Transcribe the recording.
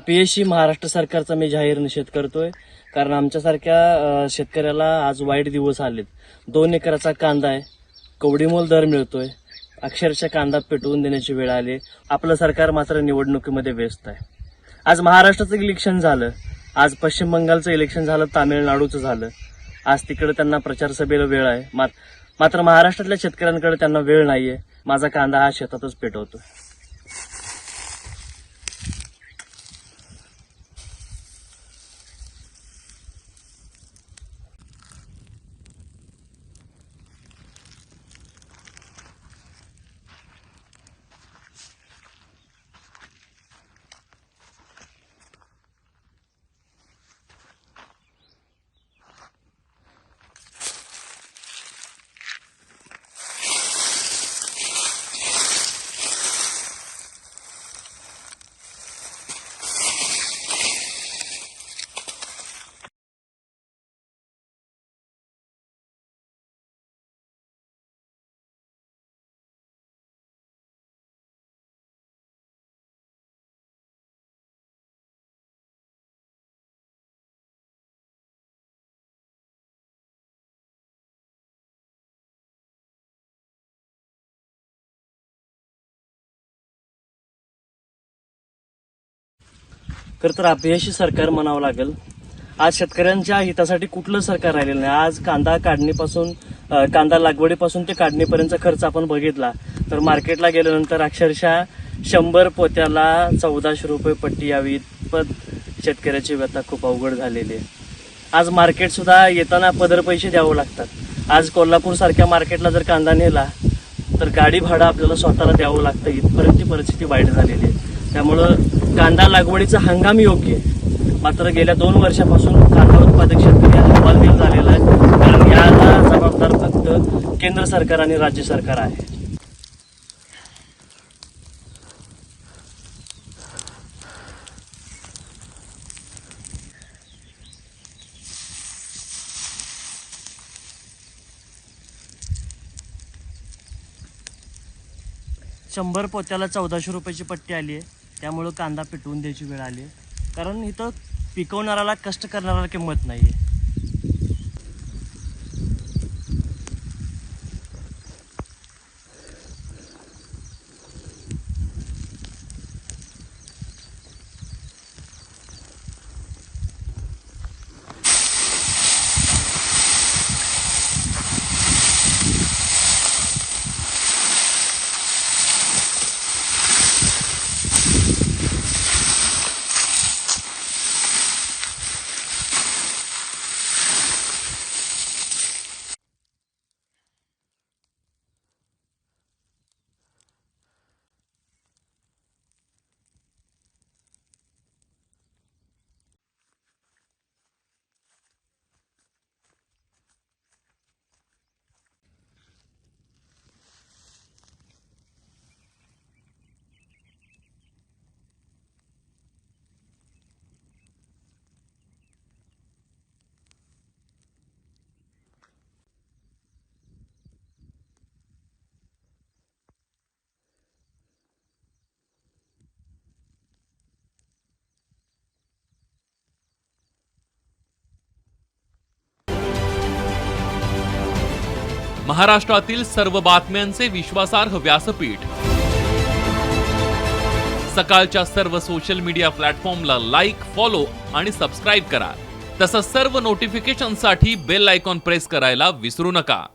अपयशी महाराष्ट्र सरकारचा मी जाहीर निषेध करतोय. कारण आमच्यासारख्या शेतकऱ्याला आज वाईट दिवस आलेत. 2 एकराचा कांदा आहे, कवडीमोल दर मिळतोय, अक्षरशः कांदा पेटवून देण्याची वेळ आली. आपलं सरकार मात्र निवडणुकीमध्ये व्यस्त आहे. आज महाराष्ट्राचं इलेक्शन झालं, आज पश्चिम बंगालचं इलेक्शन झालं, तामिळनाडूचं झालं. आज तिकडे त्यांना प्रचार सभेला वेळ आहे, मात्र महाराष्ट्रातल्या शेतकऱ्यांकडे त्यांना वेळ नाहीये. माझा कांदा हा शेतातच पेटवतो. तर अपयशी सरकार म्हणावं लागेल. आज शेतकऱ्यांच्या हितासाठी कुठलं सरकार राहिलेलं नाही. आज कांदा काढणीपासून कांदा लागवडीपासून ते काढणीपर्यंतचा खर्च आपण बघितला तर मार्केटला गेल्यानंतर अक्षरशः 100 पोत्याला 1400 रुपये पट्टी यावी इतपत शेतकऱ्याची व्यथा खूप अवघड झालेली आहे. आज मार्केट सुद्धा येताना पदर पैसे द्यावं लागतात. आज कोल्हापूर सारख्या मार्केटला जर कांदा नेला तर गाडी भाडं आपल्याला स्वतःला द्यावं लागतं. इथपर्यंतची परिस्थिती वाईट झालेली आहे. त्यामुळं कांदा लागवडीचा हंगाम योग्य आहे, मात्र गेल्या 2 वर्षापासून कांदा उत्पादक शेतकरी हवालदिल झालेला आहे. कारण याला जबाबदार फक्त केंद्र सरकार आणि राज्य सरकार आहे. शंभर पोत्याला 1400 रुपयाची पट्टी आली आहे. त्यामुळं कांदा पेटवून द्यायची वेळ आली आहे. कारण इथं पिकवणाऱ्याला, कष्ट करणाऱ्याला किंमत नाही आहे. महाराष्ट्रातील सर्व बातम्यांचे विश्वासार्ह व्यासपीठ. सकाळच्या सर्व सोशल मीडिया प्लॅटफॉर्मला लाईक, फॉलो आणि सबस्क्राईब करा. तसंच सर्व नोटिफिकेशनसाठी बेल आयकॉन प्रेस करायला विसरू नका.